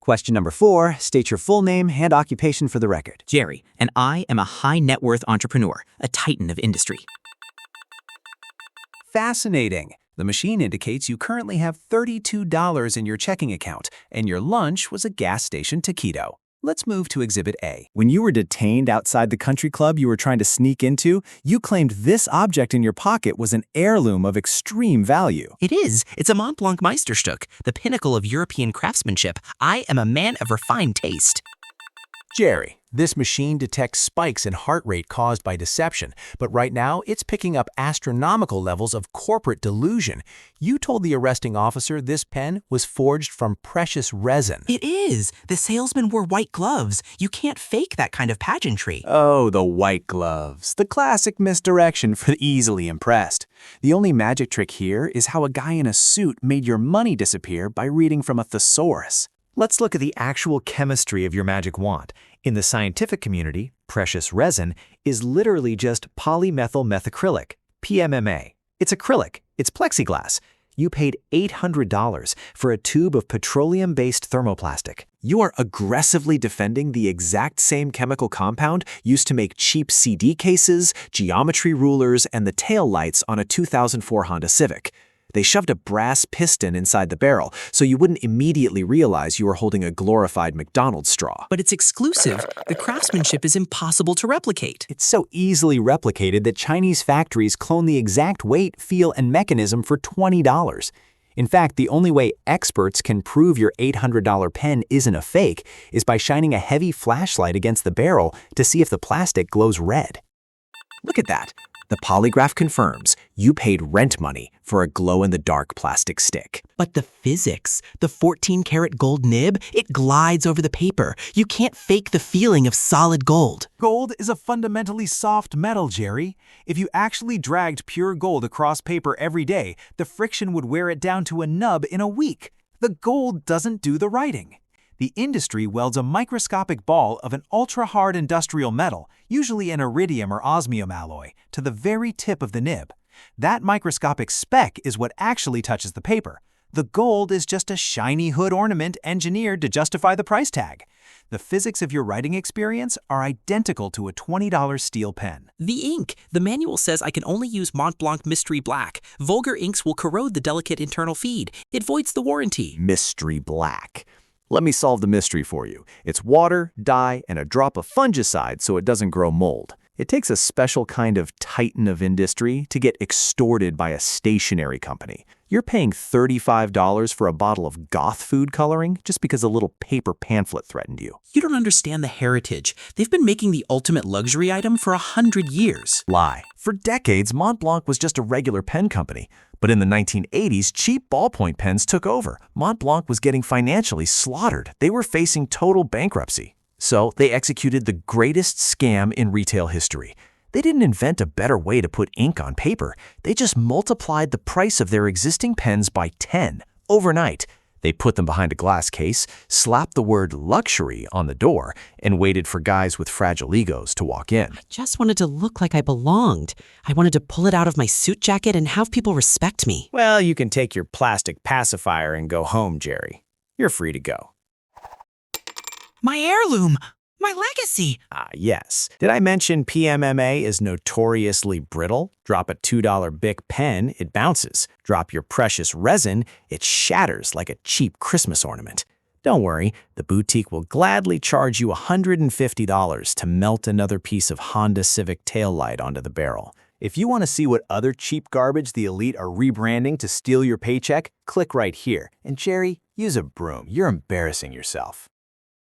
Question number 4, state your full name and occupation for the record. Jerry, and I am a high net worth entrepreneur, a titan of industry. Fascinating. The machine indicates you currently have $32 in your checking account, and your lunch was a gas station taquito. Let's move to Exhibit A. When you were detained outside the country club you were trying to sneak into, you claimed this object in your pocket was an heirloom of extreme value. It is. It's a Montblanc Meisterstück, the pinnacle of European craftsmanship. I am a man of refined taste. Jerry, this machine detects spikes in heart rate caused by deception, but right now it's picking up astronomical levels of corporate delusion. You told the arresting officer this pen was forged from precious resin. It is. The salesman wore white gloves. You can't fake that kind of pageantry. Oh, the white gloves. The classic misdirection for the easily impressed. The only magic trick here is how a guy in a suit made your money disappear by reading from a thesaurus. Let's look at the actual chemistry of your magic wand. In the scientific community, precious resin is literally just polymethyl methacrylic, PMMA. It's acrylic, it's plexiglass. You paid $800 for a tube of petroleum-based thermoplastic. You are aggressively defending the exact same chemical compound used to make cheap CD cases, geometry rulers, and the tail lights on a 2004 Honda Civic. They shoved a brass piston inside the barrel, so you wouldn't immediately realize you were holding a glorified McDonald's straw. But it's exclusive. The craftsmanship is impossible to replicate. It's so easily replicated that Chinese factories clone the exact weight, feel, and mechanism for $20. In fact, the only way experts can prove your $800 pen isn't a fake is by shining a heavy flashlight against the barrel to see if the plastic glows red. Look at that. The polygraph confirms you paid rent money for a glow-in-the-dark plastic stick. But the physics, the 14-karat gold nib, it glides over the paper. You can't fake the feeling of solid gold. Gold is a fundamentally soft metal, Jerry. If you actually dragged pure gold across paper every day, the friction would wear it down to a nub in a week. The gold doesn't do the writing. The industry welds a microscopic ball of an ultra-hard industrial metal, usually an iridium or osmium alloy, to the very tip of the nib. That microscopic speck is what actually touches the paper. The gold is just a shiny hood ornament engineered to justify the price tag. The physics of your writing experience are identical to a $20 steel pen. The ink. The manual says I can only use Montblanc Mystery Black. Vulgar inks will corrode the delicate internal feed. It voids the warranty. Mystery Black. Let me solve the mystery for you. It's water, dye, and a drop of fungicide so it doesn't grow mold. It takes a special kind of titan of industry to get extorted by a stationery company. You're paying $35 for a bottle of goth food coloring just because a little paper pamphlet threatened you. You don't understand the heritage. They've been making the ultimate luxury item for 100 years. Lie. For decades, Montblanc was just a regular pen company. But in the 1980s, cheap ballpoint pens took over. Montblanc was getting financially slaughtered. They were facing total bankruptcy. So they executed the greatest scam in retail history. They didn't invent a better way to put ink on paper. They just multiplied the price of their existing pens by 10 overnight. They put them behind a glass case, slapped the word luxury on the door, and waited for guys with fragile egos to walk in. I just wanted to look like I belonged. I wanted to pull it out of my suit jacket and have people respect me. Well, you can take your plastic pacifier and go home, Jerry. You're free to go. My heirloom! My legacy! Ah, yes. Did I mention PMMA is notoriously brittle? Drop a $2 Bic pen, it bounces. Drop your precious resin, it shatters like a cheap Christmas ornament. Don't worry, the boutique will gladly charge you $150 to melt another piece of Honda Civic taillight onto the barrel. If you want to see what other cheap garbage the elite are rebranding to steal your paycheck, click right here. And Jerry, use a broom. You're embarrassing yourself.